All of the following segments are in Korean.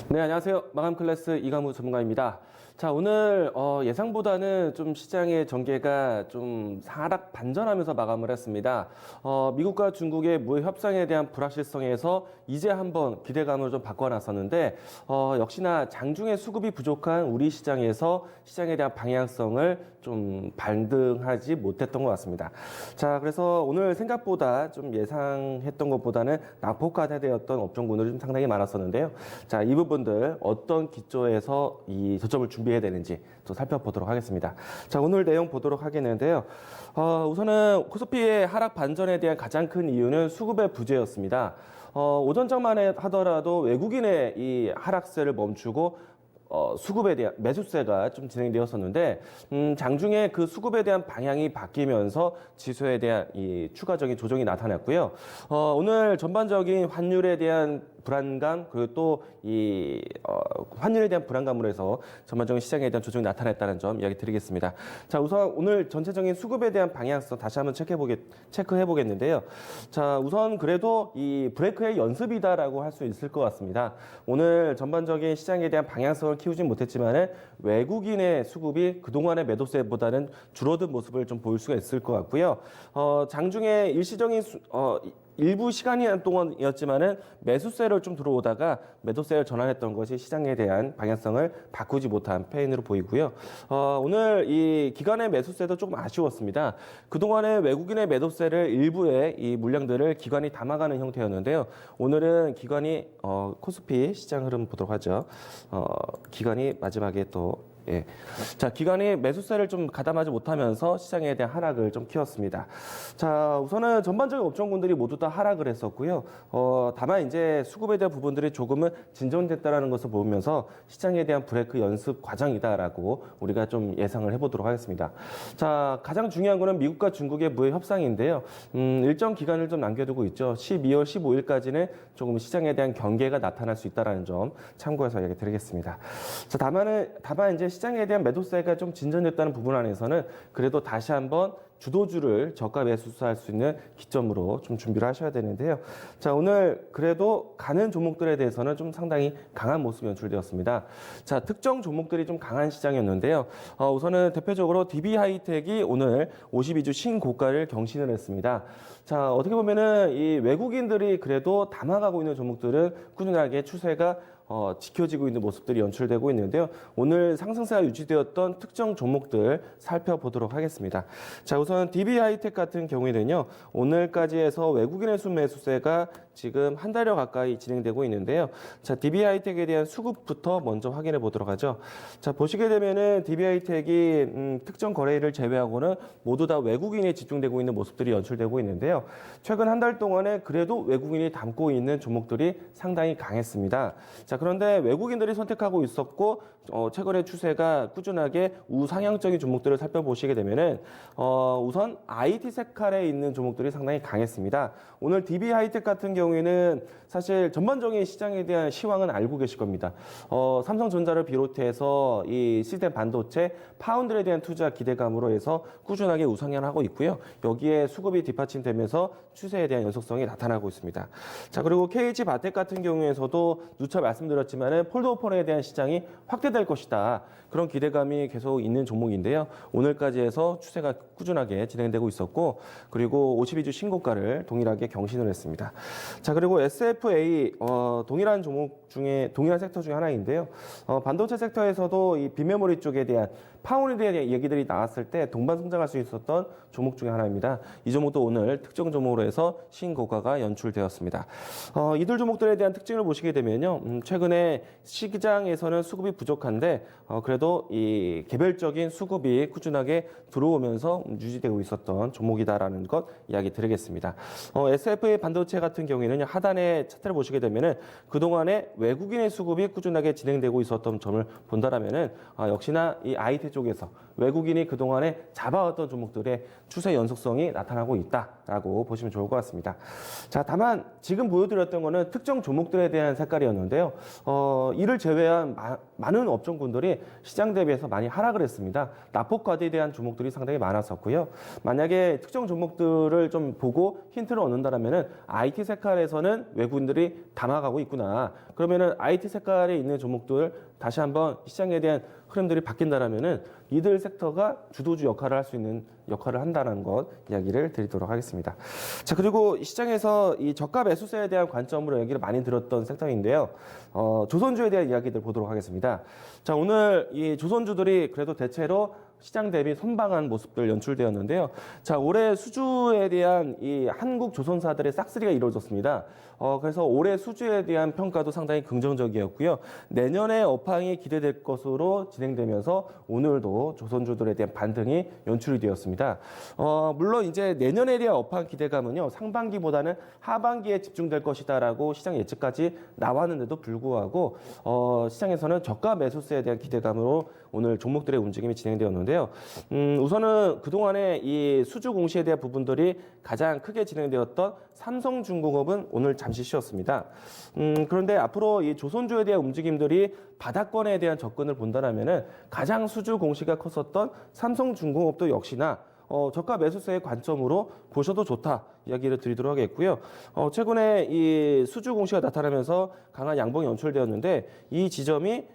네, 안녕하세요. 마감 클래스 이강무 전문가입니다. 자, 오늘 예상보다는 좀 시장의 전개가 좀 하락 반전하면서 마감을 했습니다. 미국과 중국의 무역 협상에 대한 불확실성에서 이제 한번 기대감을 좀 바꿔놨었는데 역시나 장중에 수급이 부족한 우리 시장에서 시장에 대한 방향성을 좀 반등하지 못했던 것 같습니다. 자, 그래서 오늘 생각보다 좀 예상했던 것보다는 낙폭과대되었던 업종군들이 좀 상당히 많았었는데요. 자, 이 부분들 어떤 기조에서 이 저점을 준비해야 되는지 또 살펴보도록 하겠습니다. 자, 오늘 내용 보도록 하겠는데요. 우선은 코스피의 하락 반전에 대한 가장 큰 이유는 수급의 부재였습니다. 오전장만 하더라도 외국인의 이 하락세를 멈추고 수급에 대한 매수세가 좀 진행되었었는데 장중에 그 수급에 대한 방향이 바뀌면서 지수에 대한 이 추가적인 조정이 나타났고요. 오늘 전반적인 환율에 대한 불안감 그리고 또 이 환율에 대한 불안감으로 해서 전반적인 시장에 대한 조정이 나타났다는 점 이야기 드리겠습니다. 자, 우선 오늘 전체적인 수급에 대한 방향성 다시 한번 체크해 보겠는데요. 자, 우선 그래도 이 브레이크의 연습이다라고 할 수 있을 것 같습니다. 오늘 전반적인 시장에 대한 방향성을 키우진 못했지만은 외국인의 수급이 그동안의 매도세보다는 줄어든 모습을 좀 보일 수가 있을 것 같고요. 장중에 일시적인 일부 시간이 동안이었지만은 매수세를 좀 들어오다가 매도세를 전환했던 것이 시장에 대한 방향성을 바꾸지 못한 패인으로 보이고요. 오늘 이 기관의 매수세도 조금 아쉬웠습니다. 그동안에 외국인의 매도세를 일부의 이 물량들을 기관이 담아가는 형태였는데요. 오늘은 기관이 코스피 시장 흐름 보도록 하죠. 기관이 마지막에 또 자, 기관이 매수세를 좀 가담하지 못하면서 시장에 대한 하락을 좀 키웠습니다. 자, 우선은 전반적인 업종군들이 모두 다 하락을 했었고요. 다만 이제 수급에 대한 부분들이 조금은 진정됐다라는 것을 보면서 시장에 대한 브레이크 연습 과정이다라고 우리가 좀 예상을 해보도록 하겠습니다. 자, 가장 중요한 거는 미국과 중국의 무역 협상인데요. 일정 기간을 좀 남겨두고 있죠. 12월 15일까지는 조금 시장에 대한 경계가 나타날 수 있다라는 점 참고해서 이야기 드리겠습니다. 자, 다만 이제 시장에 대한 매도세가 좀 진전됐다는 부분 안에서는 그래도 다시 한번 주도주를 저가 매수할 수 있는 기점으로 좀 준비를 하셔야 되는데요. 자, 오늘 그래도 가는 종목들에 대해서는 좀 상당히 강한 모습이 연출되었습니다. 자, 특정 종목들이 좀 강한 시장이었는데요. 우선은 대표적으로 DB하이텍이 오늘 52주 신고가를 경신을 했습니다. 자, 어떻게 보면은 이 외국인들이 그래도 담아가고 있는 종목들은 꾸준하게 추세가 지켜지고 있는 모습들이 연출되고 있는데요. 오늘 상승세가 유지되었던 특정 종목들 살펴보도록 하겠습니다. 자, 우선 DB하이텍 같은 경우에는요. 오늘까지 해서 외국인의 순매수세가 지금 한 달여 가까이 진행되고 있는데요. 자, DB하이텍에 대한 수급부터 먼저 확인해 보도록 하죠. 자, 보시게 되면은 DB하이텍이 특정 거래일을 제외하고는 모두 다 외국인에 집중되고 있는 모습들이 연출되고 있는데요. 최근 한 달 동안에 그래도 외국인이 담고 있는 종목들이 상당히 강했습니다. 자, 그런데 외국인들이 선택하고 있었고 최근의 추세가 꾸준하게 우상향적인 종목들을 살펴보시게 되면은 우선 IT 색깔에 있는 종목들이 상당히 강했습니다. 오늘 DB하이텍 같은 경우에는 사실 전반적인 시장에 대한 시황은 알고 계실 겁니다. 삼성전자를 비롯해서 이 시스템 반도체, 파운드에 대한 투자 기대감으로 해서 꾸준하게 우상향을 하고 있고요. 여기에 수급이 뒷받침되면서 추세에 대한 연속성이 나타나고 있습니다. 자, 그리고 KH바텍 같은 경우에서도 누차 말씀드렸지만은 폴더오픈에 대한 시장이 확대될 것이다. 그런 기대감이 계속 있는 종목인데요. 오늘까지 해서 추세가 꾸준하게 진행되고 있었고, 그리고 52주 신고가를 동일하게 경신을 했습니다. 자, 그리고 SFA 동일한 종목 중에 동일한 섹터 중에 하나인데요. 반도체 섹터에서도 이 빈메모리 쪽에 대한 파운드에 대한 얘기들이 나왔을 때 동반 성장할 수 있었던 종목 중에 하나입니다. 이 종목도 오늘 특정 종목으로 해서 신고가가 연출되었습니다. 이들 종목들에 대한 특징을 보시게 되면요. 최근에 시장에서는 수급이 부족한데 그래도 이 개별적인 수급이 꾸준하게 들어오면서 유지되고 있었던 종목이다라는 것 이야기 드리겠습니다. SFA 반도체 같은 경우에는 하단의 차트를 보시게 되면은 그동안에 외국인의 수급이 꾸준하게 진행되고 있었던 점을 본다라면은 역시나 이 IT 쪽에서 외국인이 그동안에 잡아왔던 종목들의 추세 연속성이 나타나고 있다라고 보시면 좋을 것 같습니다. 자, 다만 지금 보여드렸던 거는 특정 종목들에 대한 색깔이었는데요. 이를 제외한 많은 업종군들이 시장 대비해서 많이 하락을 했습니다. 낙폭과대에 대한 종목들이 상당히 많았었고요. 만약에 특정 종목들을 좀 보고 힌트를 얻는다면은 IT 색깔에서는 외국인들이 담아가고 있구나. 그러면은 IT 색깔에 있는 종목들 다시 한번 시장에 대한 흐름들이 바뀐다라면은 이들 섹터가 주도주 역할을 할 수 있는 역할을 한다는 것 이야기를 드리도록 하겠습니다. 자, 그리고 시장에서 이 저가 매수세에 대한 관점으로 얘기를 많이 들었던 섹터인데요. 조선주에 대한 이야기들 보도록 하겠습니다. 자, 오늘 이 조선주들이 그래도 대체로 시장 대비 선방한 모습들 연출되었는데요. 자, 올해 수주에 대한 이 한국 조선사들의 싹쓸이가 이루어졌습니다. 그래서 올해 수주에 대한 평가도 상당히 긍정적이었고요. 내년에 업황이 기대될 것으로 진행되면서 오늘도 조선주들에 대한 반등이 연출이 되었습니다. 물론 이제 내년에 대한 업황 기대감은요, 상반기보다는 하반기에 집중될 것이다라고 시장 예측까지 나왔는데도 불구하고 시장에서는 저가 매수세에 대한 기대감으로 오늘 종목들의 움직임이 진행되었는데요. 우선은 그동안에 이 수주 공시에 대한 부분들이 가장 크게 진행되었던 삼성중공업은 오늘 잠시 쉬었습니다. 그런데 앞으로 이 조선주에 대한 움직임들이 바닥권에 대한 접근을 본다면은 가장 수주 공시가 컸었던 삼성중공업도 역시나 저가 매수세의 관점으로 보셔도 좋다 이야기를 드리도록 하겠고요. 최근에 이 수주 공시가 나타나면서 강한 양봉이 연출되었는데 이 지점이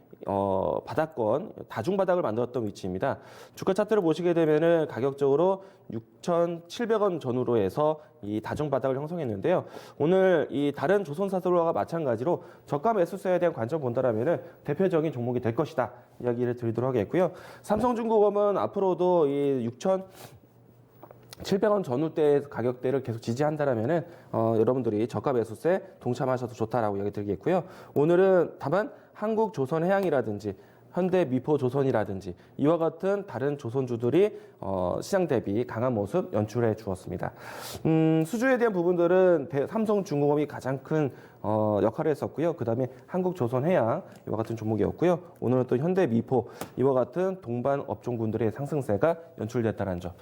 바닥권, 다중바닥을 만들었던 위치입니다. 주가 차트를 보시게 되면은 가격적으로 6,700원 전후로 해서 이 다중바닥을 형성했는데요. 오늘 이 다른 조선사들과 마찬가지로 저가 매수세에 대한 관점 본다라면은 대표적인 종목이 될 것이다 이야기를 드리도록 하겠고요. 삼성중공업은 앞으로도 이 6,700원 전후대 가격대를 계속 지지한다라면은 여러분들이 저가 매수세 동참하셔도 좋다라고 이야기 드리겠고요. 오늘은 다만 한국조선해양이라든지 현대미포조선이라든지 이와 같은 다른 조선주들이 시장 대비 강한 모습 연출해 주었습니다. 수주에 대한 부분들은 삼성중공업이 가장 큰 역할을 했었고요. 그 다음에 한국조선해양 이와 같은 종목이었고요. 오늘은 또 현대미포 이와 같은 동반 업종군들의 상승세가 연출됐다는 점.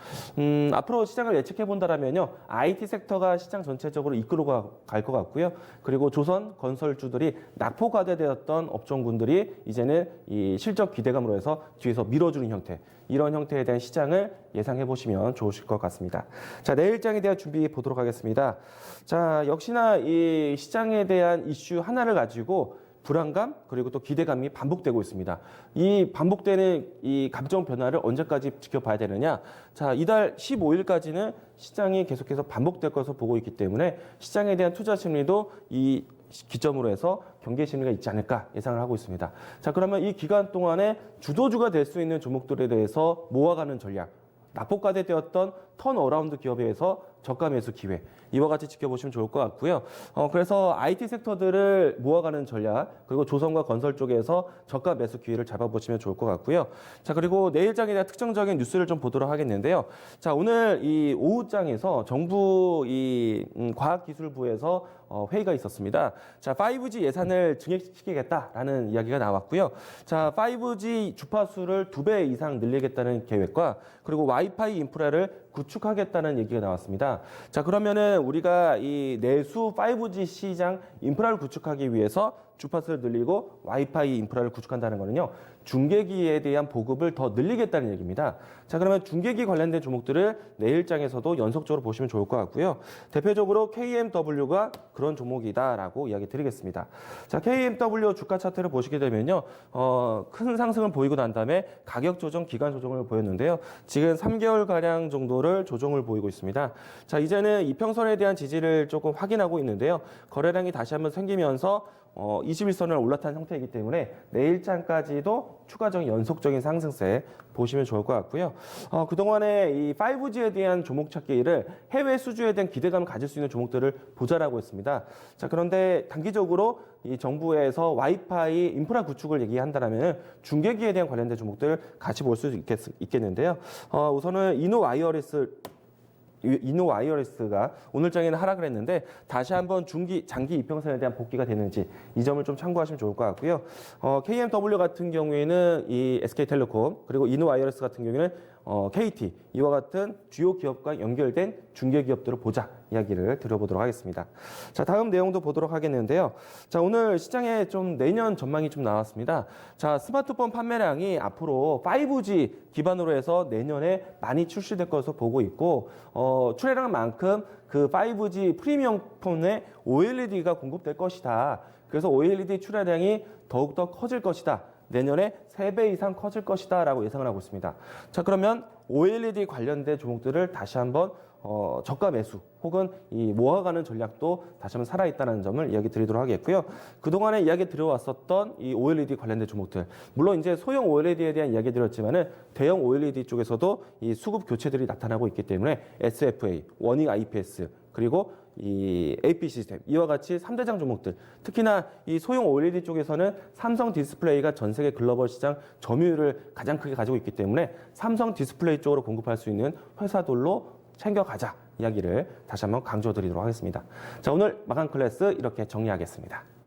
앞으로 시장을 예측해 본다면요, IT 섹터가 시장 전체적으로 이끌고 갈 것 같고요. 그리고 조선 건설주들이 낙폭과대되었던 업종군들이 이제는 이 실적 기대감으로 해서 뒤에서 밀어주는 형태, 이런 형태에 대한 시장을 예상해 보시면 좋으실 것 같습니다. 자, 내일장에 대한 준비 보도록 하겠습니다. 자, 역시나 이 시장에 대한 이슈 하나를 가지고 불안감 그리고 또 기대감이 반복되고 있습니다. 이 반복되는 이 감정 변화를 언제까지 지켜봐야 되느냐? 자, 이달 15일까지는 시장이 계속해서 반복될 것으로 보고 있기 때문에 시장에 대한 투자 심리도 이 기점으로 해서 경계 심리가 있지 않을까 예상을 하고 있습니다. 자, 그러면 이 기간 동안에 주도주가 될 수 있는 종목들에 대해서 모아가는 전략, 낙폭과대되었던 턴어라운드 기업에 의해서 저가 매수 기회, 이와 같이 지켜보시면 좋을 것 같고요. 그래서 IT 섹터들을 모아가는 전략, 그리고 조선과 건설 쪽에서 저가 매수 기회를 잡아보시면 좋을 것 같고요. 자, 그리고 내일장에 대한 특정적인 뉴스를 좀 보도록 하겠는데요. 자, 오늘 이 오후장에서 정부 이 과학기술부에서 회의가 있었습니다. 자, 5G 예산을 증액시키겠다라는 이야기가 나왔고요. 자, 5G 주파수를 2배 이상 늘리겠다는 계획과 그리고 와이파이 인프라를 구축하겠다는 얘기가 나왔습니다. 자, 그러면은 우리가 이 내수 5G 시장 인프라를 구축하기 위해서 주파수를 늘리고 와이파이 인프라를 구축한다는 거는요, 중계기에 대한 보급을 더 늘리겠다는 얘기입니다. 자, 그러면 중계기 관련된 종목들을 내일장에서도 연속적으로 보시면 좋을 것 같고요. 대표적으로 KMW가 그런 종목이다라고 이야기 드리겠습니다. 자, KMW 주가 차트를 보시게 되면요, 큰 상승을 보이고 난 다음에 가격 조정, 기간 조정을 보였는데요. 지금 3개월가량 정도를 조정을 보이고 있습니다. 자, 이제는 이평선에 대한 지지를 조금 확인하고 있는데요. 거래량이 다시 한번 생기면서 21선을 올라탄 형태이기 때문에 내일장까지도 추가적인 연속적인 상승세 보시면 좋을 것 같고요. 그동안에 이 5G에 대한 종목 찾기를 해외 수주에 대한 기대감을 가질 수 있는 종목들을 보자라고 했습니다. 자, 그런데 단기적으로 이 정부에서 와이파이 인프라 구축을 얘기한다면 중계기에 대한 관련된 종목들 같이 볼 수 있겠는데요. 우선은 이노 와이어리스 이노 와이어리스가 오늘 장에는 하락을 했는데 다시 한번 중기, 장기 이평선에 대한 복귀가 되는지 이 점을 좀 참고하시면 좋을 것 같고요. KMW 같은 경우에는 이 SK텔레콤 그리고 이노 와이어리스 같은 경우에는 KT 이와 같은 주요 기업과 연결된 중개 기업들을 보자 이야기를 드려보도록 하겠습니다. 자, 다음 내용도 보도록 하겠는데요. 자, 오늘 시장에 좀 내년 전망이 좀 나왔습니다. 자, 스마트폰 판매량이 앞으로 5G 기반으로 해서 내년에 많이 출시될 것으로 보고 있고 출하량만큼 그 5G 프리미엄 폰에 OLED가 공급될 것이다. 그래서 OLED 출하량이 더욱더 커질 것이다. 내년에 3배 이상 커질 것이다 라고 예상을 하고 있습니다. 자, 그러면 OLED 관련된 종목들을 다시 한번 저가 매수 혹은 이 모아가는 전략도 다시 한번 살아있다는 점을 이야기 드리도록 하겠고요. 그동안에 이야기 드려왔었던 이 OLED 관련된 종목들, 물론 이제 소형 OLED에 대한 이야기 드렸지만은 대형 OLED 쪽에서도 이 수급 교체들이 나타나고 있기 때문에 SFA, 원익 IPS, 그리고 이 AP 시스템 이와 같이 3대장 종목들, 특히나 이 소형 OLED 쪽에서는 삼성 디스플레이가 전 세계 글로벌 시장 점유율을 가장 크게 가지고 있기 때문에 삼성 디스플레이 쪽으로 공급할 수 있는 회사들로 챙겨가자 이야기를 다시 한번 강조드리도록 하겠습니다. 자, 오늘 마감 클래스 이렇게 정리하겠습니다.